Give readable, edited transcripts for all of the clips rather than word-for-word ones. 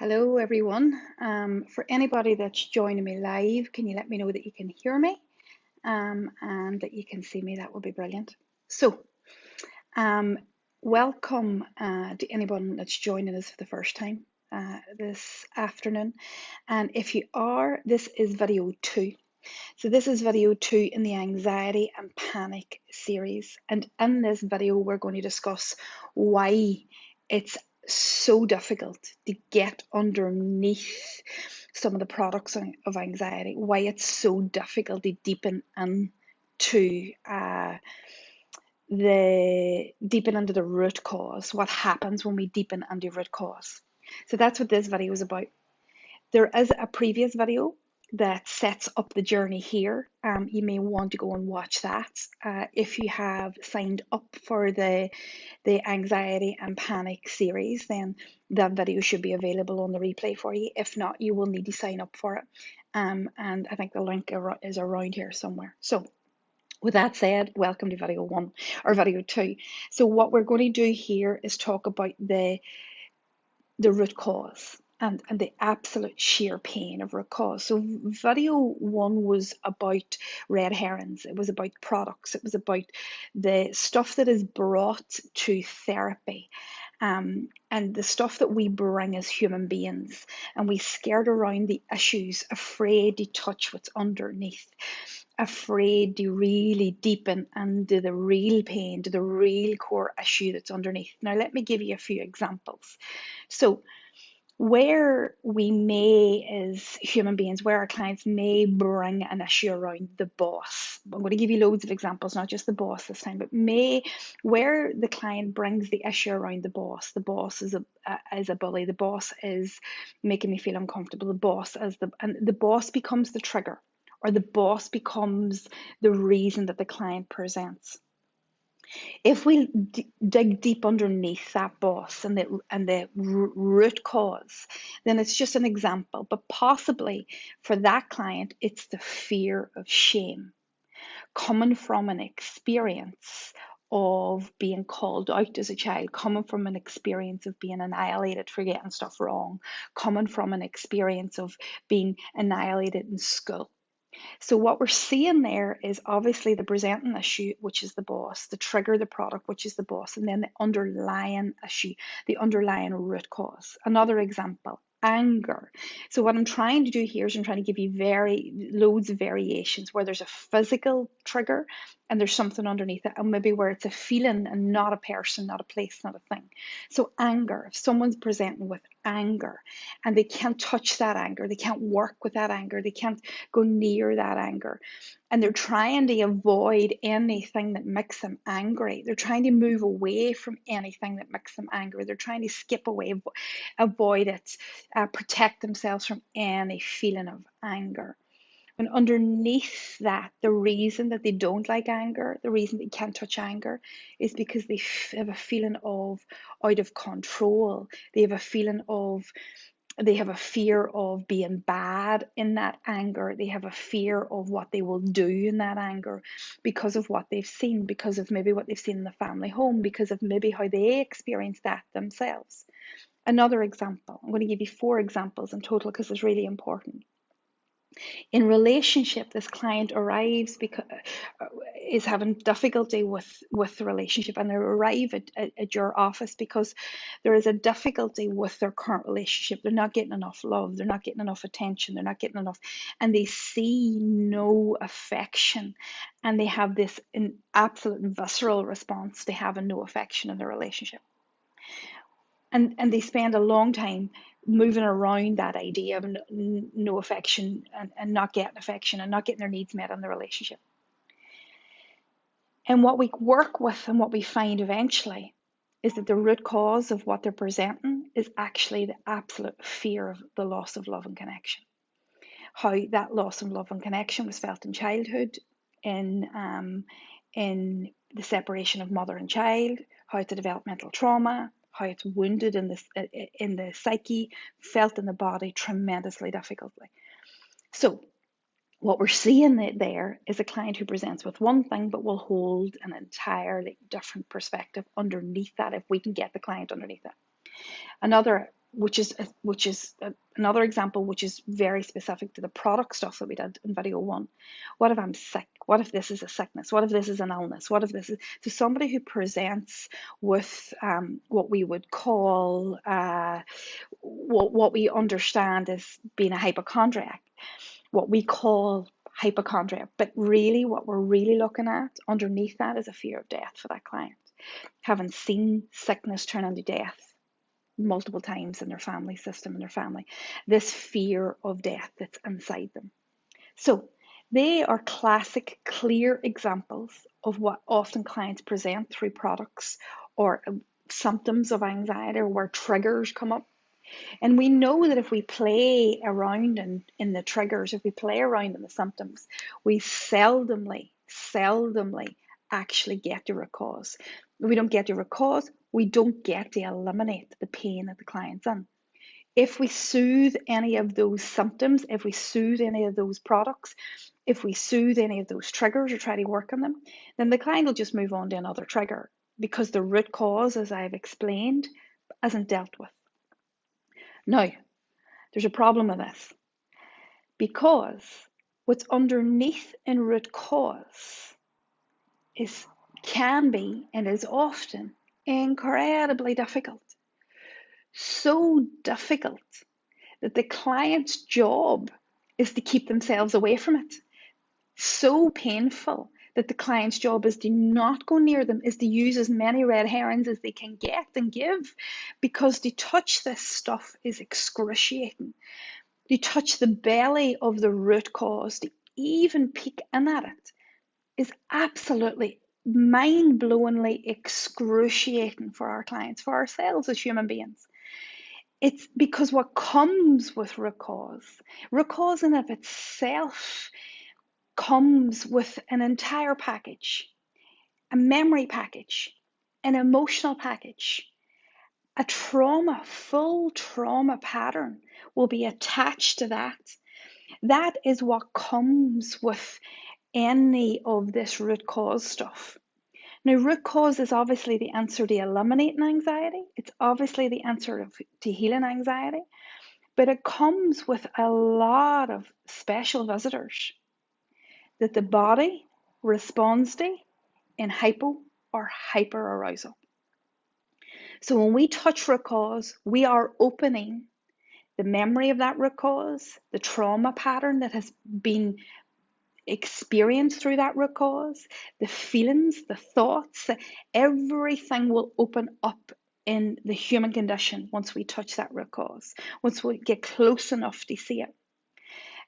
Hello, everyone. For anybody that's joining me live, can you let me know that you can hear me and that you can see me? That would be brilliant. So, um, welcome to anyone that's joining us for the first time this afternoon. And if you are, this is video two. So, this is video two in the anxiety and panic series. And in this video, we're going to discuss why it's so difficult to get underneath some of the products of anxiety, why it's so difficult to deepen into the root cause, what happens when we deepen into root cause. So that's what this video is about. There is a previous video that sets up the journey here. You may want to go and watch that. If you have signed up for the anxiety and panic series, then that video should be available on the replay for you. If not, you will need to sign up for it. And I think the link is around here somewhere. So with that said, welcome to video one or video two. So what we're going to do here is talk about the root cause and the absolute sheer pain of root cause. So video one was about red herrings. It was about products. It was about the stuff that is brought to therapy. And the stuff that we bring as human beings, and we skirt around the issues, afraid to touch what's underneath, afraid to really deepen into the real pain, to the real core issue that's underneath. Now, let me give you a few examples. So, where we may, as human beings, where our clients may bring an issue around the boss. I'm going to give you loads of examples, not just the boss this time, but where the client brings the issue around the boss. The boss is a bully. The boss is making me feel uncomfortable. And the boss becomes the trigger, or the boss becomes the reason that the client presents. If we dig deep underneath that boss and the root cause, then it's just an example. But possibly for that client, it's the fear of shame coming from an experience of being called out as a child, coming from an experience of being annihilated for getting stuff wrong, coming from an experience of being annihilated in school. So what we're seeing there is obviously the presenting issue, which is the boss, the trigger, the product, which is the boss, and then the underlying issue, the underlying root cause. Another example, anger. So what I'm trying to do here is I'm trying to give you loads of variations where there's a physical trigger and there's something underneath it, and maybe where it's a feeling and not a person, not a place, not a thing. So anger, if someone's presenting with anger and they can't touch that anger, they can't work with that anger, they can't go near that anger, and they're trying to avoid anything that makes them angry. They're trying to move away from anything that makes them angry. They're trying to skip away, avoid it, protect themselves from any feeling of anger. And underneath that, the reason that they don't like anger, the reason they can't touch anger, is because they have a feeling of out of control. They have a fear of being bad in that anger. They have a fear of what they will do in that anger because of what they've seen, because of maybe what they've seen in the family home, because of maybe how they experience that themselves. Another example, I'm going to give you 4 examples in total because it's really important. In relationship, this client arrives because is having difficulty with the relationship, and they arrive at your office because there is a difficulty with their current relationship. They're not getting enough love, they're not getting enough attention, they're not getting enough, and they see no affection, and they have this an absolute visceral response to having no affection in their relationship. And they spend a long time moving around that idea of no affection and not getting affection and not getting their needs met in the relationship. And what we work with and what we find eventually is that the root cause of what they're presenting is actually the absolute fear of the loss of love and connection. How that loss of love and connection was felt in childhood, in the separation of mother and child, how it's a developmental trauma, how it's wounded in the psyche, felt in the body tremendously difficultly. So what we're seeing there is a client who presents with one thing but will hold an entirely different perspective underneath that if we can get the client underneath it. Another another example, which is very specific to the product stuff that we did in video one. What if I'm sick? What if this is a sickness? What if this is an illness? What if this is so somebody who presents with what we would call what we understand as being a hypochondriac, what we call hypochondria, but really what we're really looking at underneath that is a fear of death for that client, having seen sickness turn into death multiple times in their family system, in their family, this fear of death that's inside them. So they are classic, clear examples of what often clients present through products or symptoms of anxiety, or where triggers come up. And we know that if we play around in the triggers, if we play around in the symptoms, we seldomly actually get the root cause. If we don't get the root cause, we don't get to eliminate the pain that the client's in. If we soothe any of those symptoms, if we soothe any of those products, if we soothe any of those triggers or try to work on them, then the client will just move on to another trigger, because the root cause, as I've explained, isn't dealt with. Now, there's a problem with this, because what's underneath in root cause can be and is often incredibly difficult. So difficult that the client's job is to keep themselves away from it. So painful that the client's job is to not go near them, is to use as many red herrings as they can get and give, because to touch this stuff is excruciating. To touch the belly of the root cause, to even peek in at it, is absolutely mind-blowingly excruciating for our clients, for ourselves as human beings. It's because what comes with root cause in of itself comes with an entire package, a memory package, an emotional package, a full trauma pattern will be attached to that. That is what comes with any of this root cause stuff. Now, root cause is obviously the answer to eliminating anxiety. It's obviously the answer to healing anxiety, but it comes with a lot of special visitors that the body responds to in hypo or hyperarousal. So when we touch root cause, we are opening the memory of that root cause, the trauma pattern that has been experienced through that root cause, the feelings, the thoughts, everything will open up in the human condition once we touch that root cause, once we get close enough to see it.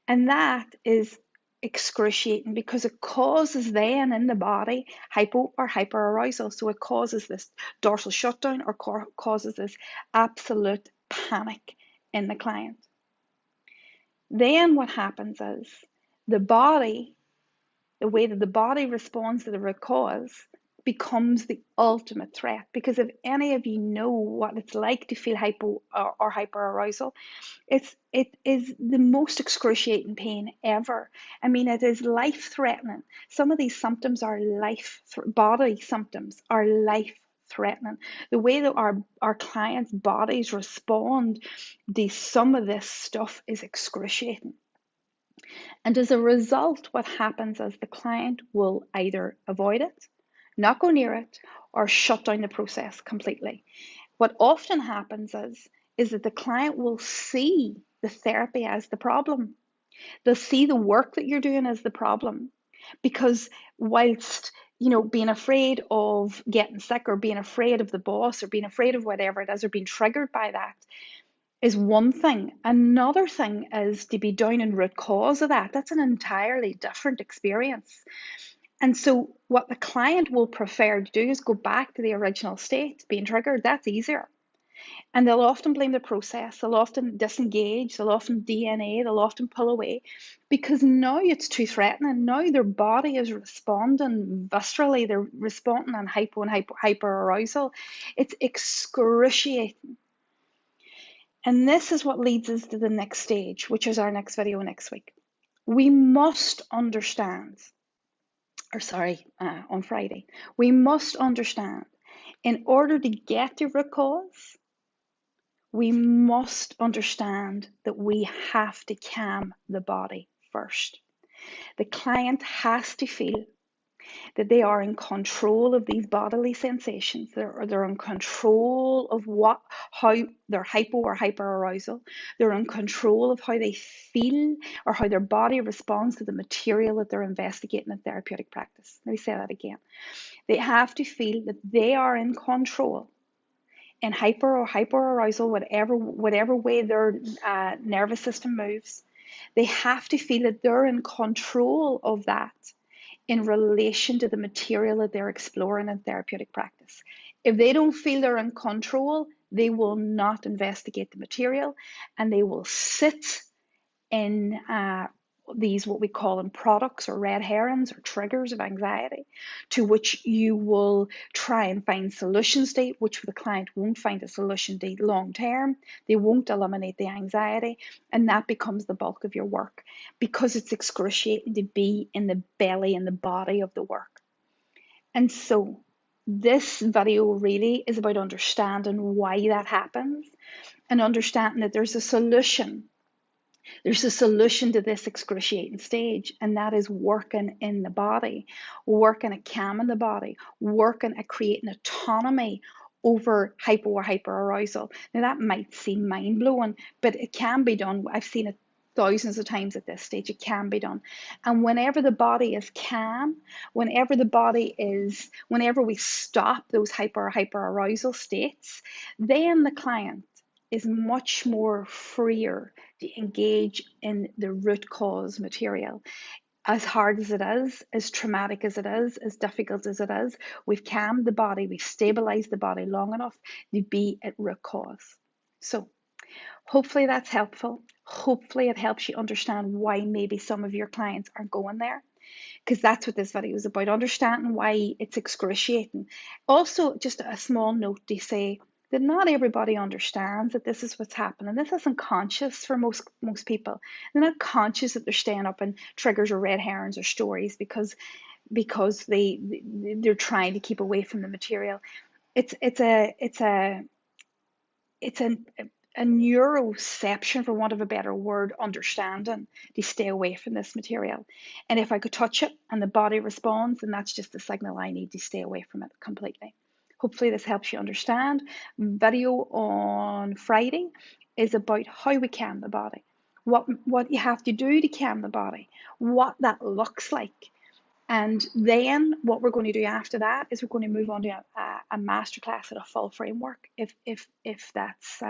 And that is excruciating, because it causes then in the body hypo or hyperarousal. So it causes this dorsal shutdown, or causes this absolute panic in the client. Then what happens is the way that the body responds to the root cause becomes the ultimate threat. Because if any of you know what it's like to feel hypo or hyperarousal, it is the most excruciating pain ever. I mean, it is life-threatening. Some of these symptoms are body symptoms are life-threatening. The way that our clients' bodies respond to some of this stuff is excruciating. And as a result, what happens is the client will either avoid it, not go near it, or shut down the process completely. What often happens is that the client will see the therapy as the problem. They'll see the work that you're doing as the problem. Because whilst, being afraid of getting sick, or being afraid of the boss, or being afraid of whatever it is, or being triggered by that, is one thing. Another thing is to be down in root cause of that. That's an entirely different experience. And so what the client will prefer to do is go back to the original state, being triggered. That's easier. And they'll often blame the process. They'll often disengage. They'll often DNA. They'll often pull away, because now it's too threatening. Now their body is responding viscerally. They're responding on hypo and hyperarousal. It's excruciating. And this is what leads us to the next stage, which is our next video next week. We must understand, on Friday, we must understand, in order to get to root cause, we must understand that we have to calm the body first. The client has to feel that they are in control of these bodily sensations. They're in control of how their hypo or hyperarousal. They're in control of how they feel or how their body responds to the material that they're investigating in therapeutic practice. Let me say that again. They have to feel that they are in control in hyper or hyperarousal, whatever way their nervous system moves. They have to feel that they're in control of that in relation to the material that they're exploring in therapeutic practice. If they don't feel they're in control, they will not investigate the material, and they will sit in these, what we call them, products or red herrings or triggers of anxiety, to which you will try and find solutions to, which the client won't find a solution to long term. They won't eliminate the anxiety, and that becomes the bulk of your work, because it's excruciating to be in the belly and the body of the work. And so this video really is about understanding why that happens, and understanding that there's a solution. There's a solution to this excruciating stage, and that is working in the body, working at calming the body, working at creating autonomy over hypo or hyperarousal. Now, that might seem mind blowing, but it can be done. I've seen it thousands of times at this stage. It can be done. And whenever the body is calm, whenever we stop those hyper or hyperarousal states, then the client is much more freer to engage in the root cause material. As hard as it is, as traumatic as it is, as difficult as it is, we've calmed the body, we've stabilized the body long enough to be at root cause. So hopefully that's helpful. Hopefully it helps you understand why maybe some of your clients aren't going there, because that's what this video is about, understanding why it's excruciating. Also, just a small note to say that not everybody understands that this is what's happening. This isn't conscious for most people. They're not conscious that they're staying up in triggers or red herrings or stories because they're trying to keep away from the material. It's a neuroception, for want of a better word, understanding to stay away from this material. And if I could touch it and the body responds, then that's just the signal I need to stay away from it completely. Hopefully this helps you understand. Video on Friday is about how we calm the body, what you have to do to calm the body, what that looks like. And then what we're going to do after that is we're going to move on to a masterclass at a full framework, if that's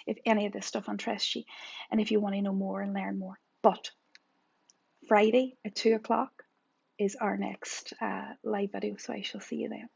if any of this stuff interests you, and if you want to know more and learn more. But Friday at 2 o'clock is our next live video, so I shall see you then.